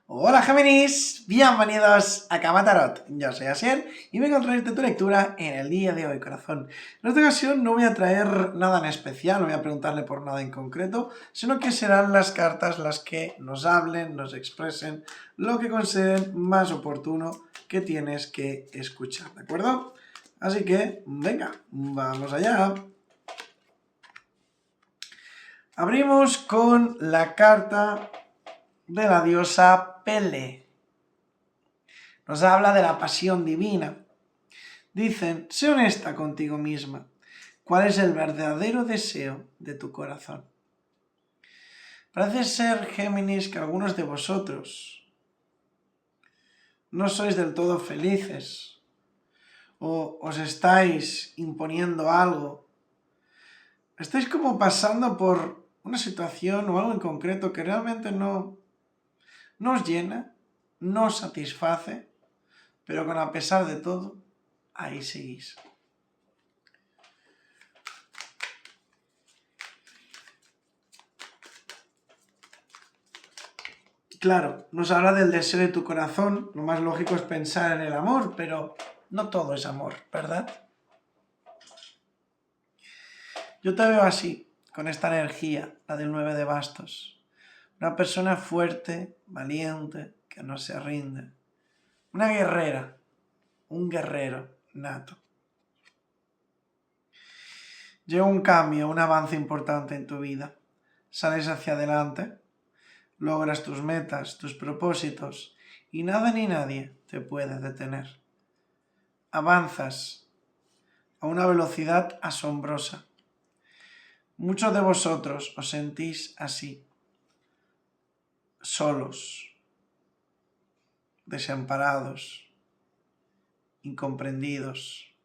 Hola Géminis, bienvenidos a Cama Tarot. Yo soy Asier y vengo a traerte tu lectura en el día de hoy, corazón. En esta ocasión no voy a traer nada en especial, no voy a preguntarle por nada en concreto, sino que serán las cartas las que nos hablen, nos expresen lo que consideren más oportuno que tienes que escuchar, ¿de acuerdo? Así que, venga, vamos allá. Abrimos con la carta de la diosa Pele. Nos habla de la pasión divina. Dicen, sé honesta contigo misma. ¿Cuál es el verdadero deseo de tu corazón? Parece ser, Géminis, que algunos de vosotros no sois del todo felices o os estáis imponiendo algo. Estáis como pasando por una situación o algo en concreto que realmente no os llena, no os satisface, pero con a pesar de todo, ahí seguís. Claro, nos habla del deseo de tu corazón, lo más lógico es pensar en el amor, pero no todo es amor, ¿verdad? Yo te veo así, con esta energía, la del 9 de bastos. Una persona fuerte, valiente, que no se rinde. Una guerrera, un guerrero nato. Llega un cambio, un avance importante en tu vida. Sales hacia adelante, logras tus metas, tus propósitos, y nada ni nadie te puede detener. Avanzas a una velocidad asombrosa. Muchos de vosotros os sentís así, solos, desamparados, incomprendidos,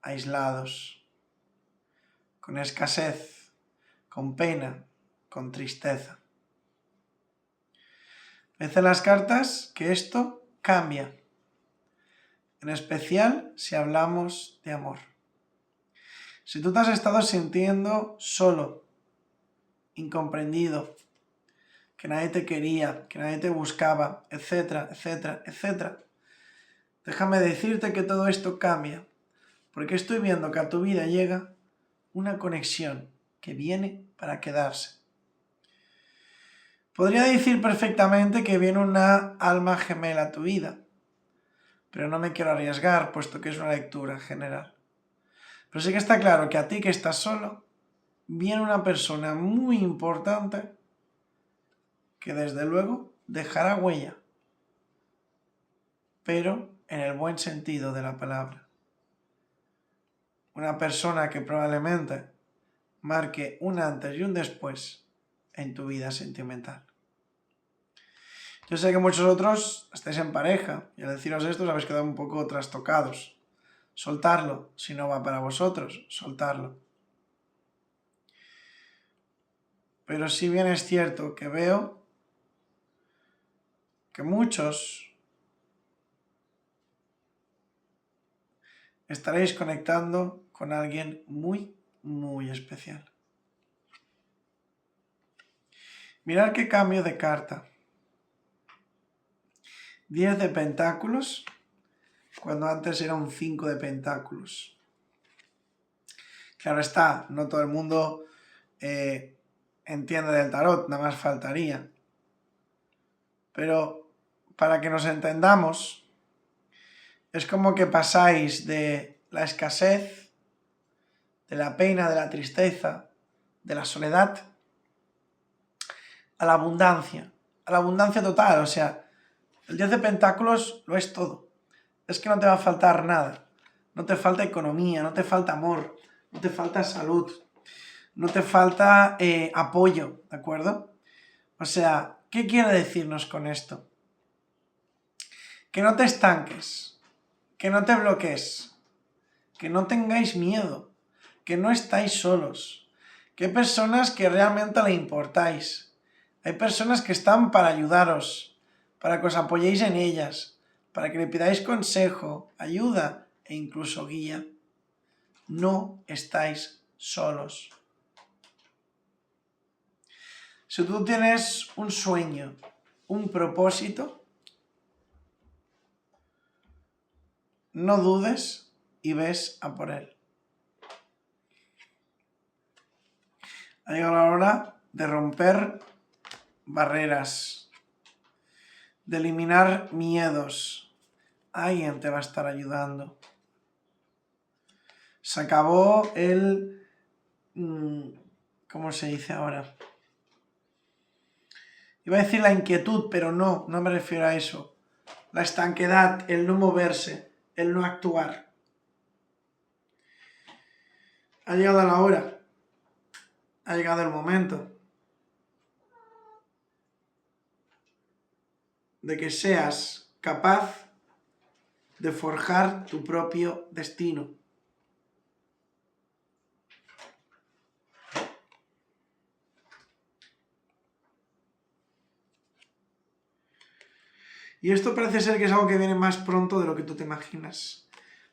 aislados, con escasez, con pena, con tristeza. Dicen las cartas que esto cambia, en especial si hablamos de amor. Si tú te has estado sintiendo solo, incomprendido, que nadie te quería, que nadie te buscaba, etcétera, etcétera, etcétera, déjame decirte que todo esto cambia, porque estoy viendo que a tu vida llega una conexión que viene para quedarse. Podría decir perfectamente que viene una alma gemela a tu vida, pero no me quiero arriesgar, puesto que es una lectura general. Pero sí que está claro que a ti que estás solo, viene una persona muy importante que desde luego dejará huella, pero en el buen sentido de la palabra. Una persona que probablemente marque un antes y un después en tu vida sentimental. Yo sé que muchos otros estáis en pareja y al deciros esto os habéis quedado un poco trastocados. Soltarlo, si no va para vosotros, soltarlo. Pero si bien es cierto que veo que muchos estaréis conectando con alguien muy, muy especial. Mirad qué cambio de carta. 10 de pentáculos, cuando antes era un 5 de pentáculos. Claro está, no todo el mundo entiende del tarot, nada más faltaría. Pero para que nos entendamos, es como que pasáis de la escasez, de la pena, de la tristeza, de la soledad, a la abundancia total. O sea, el 10 de pentáculos lo es todo. Es que no te va a faltar nada. No te falta economía, no te falta amor, no te falta salud, no te falta apoyo, ¿de acuerdo? O sea, ¿qué quiere decirnos con esto? Que no te estanques, que no te bloquees, que no tengáis miedo, que no estáis solos, que hay personas que realmente le importáis, hay personas que están para ayudaros, para que os apoyéis en ellas, para que le pidáis consejo, ayuda e incluso guía. No estáis solos. Si tú tienes un sueño, un propósito, no dudes y ves a por él. Ha llegado la hora de romper barreras, de eliminar miedos. Alguien te va a estar ayudando. Se acabó el... ¿Cómo se dice ahora? Iba a decir la inquietud, pero no me refiero a eso. La estanquedad, el no moverse, el no actuar. Ha llegado la hora. Ha llegado el momento de que seas capaz de forjar tu propio destino. Y esto parece ser que es algo que viene más pronto de lo que tú te imaginas,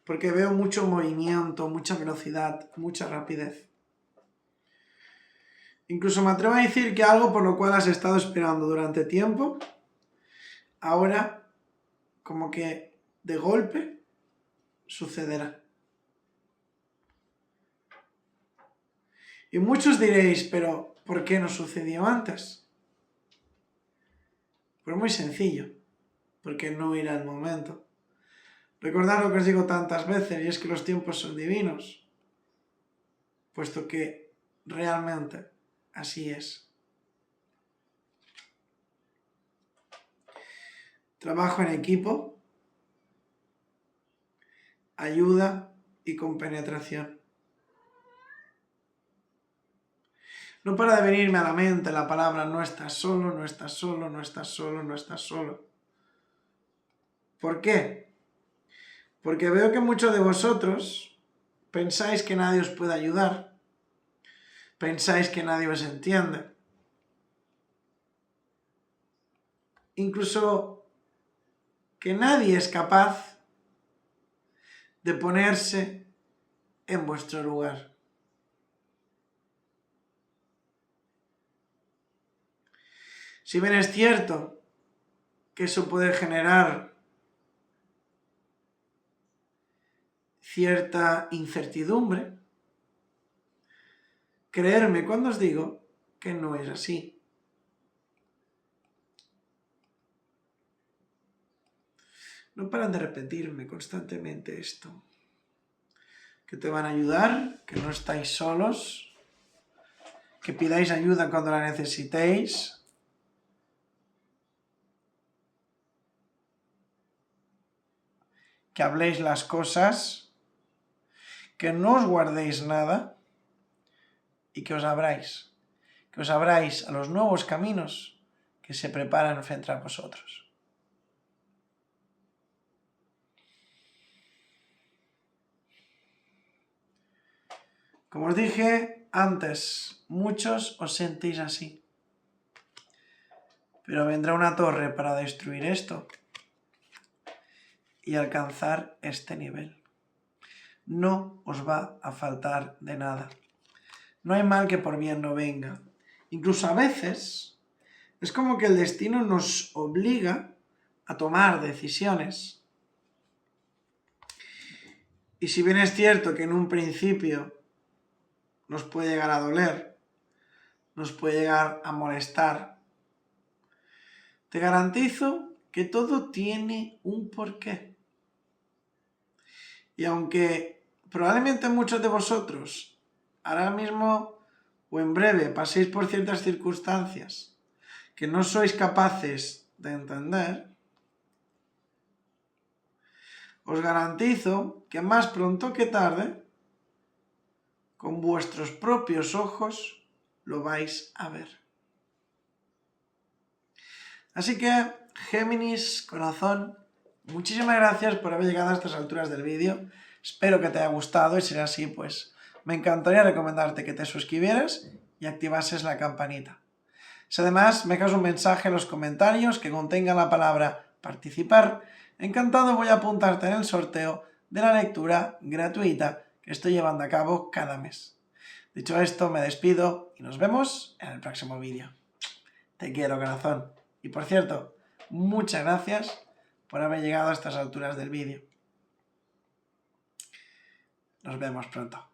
porque veo mucho movimiento, mucha velocidad, mucha rapidez. Incluso me atrevo a decir que algo por lo cual has estado esperando durante tiempo, ahora como que de golpe sucederá. Y muchos diréis, pero ¿por qué no sucedió antes? Pues muy sencillo, porque no era el momento. Recordad lo que os digo tantas veces, y es que los tiempos son divinos, puesto que realmente así es. Trabajo en equipo, ayuda y compenetración. No para de venirme a la mente la palabra no estás solo, no estás solo, no estás solo, no estás solo. ¿Por qué? Porque veo que muchos de vosotros pensáis que nadie os puede ayudar, pensáis que nadie os entiende. Incluso que nadie es capaz de ponerse en vuestro lugar. Si bien es cierto que eso puede generar cierta incertidumbre, creedme cuando os digo que no es así. No paran de repetirme constantemente esto. Que te van a ayudar, que no estáis solos, que pidáis ayuda cuando la necesitéis. Que habléis las cosas, que no os guardéis nada y que os abráis a los nuevos caminos que se preparan frente a vosotros. Como os dije antes, muchos os sentís así, pero vendrá una torre para destruir esto y alcanzar este nivel. No os va a faltar de nada. No hay mal que por bien no venga. Incluso a veces es como que el destino nos obliga a tomar decisiones. Y si bien es cierto que en un principio nos puede llegar a doler, nos puede llegar a molestar, te garantizo que todo tiene un porqué. Y aunque probablemente muchos de vosotros ahora mismo o en breve paséis por ciertas circunstancias que no sois capaces de entender, os garantizo que más pronto que tarde, con vuestros propios ojos, lo vais a ver. Así que, Géminis, corazón, muchísimas gracias por haber llegado a estas alturas del vídeo. Espero que te haya gustado y si es así, pues me encantaría recomendarte que te suscribieras y activases la campanita. Si además me dejas un mensaje en los comentarios que contenga la palabra participar, encantado voy a apuntarte en el sorteo de la lectura gratuita que estoy llevando a cabo cada mes. Dicho esto, me despido y nos vemos en el próximo vídeo. Te quiero, corazón. Y por cierto, muchas gracias por haber llegado a estas alturas del vídeo. Nos vemos pronto.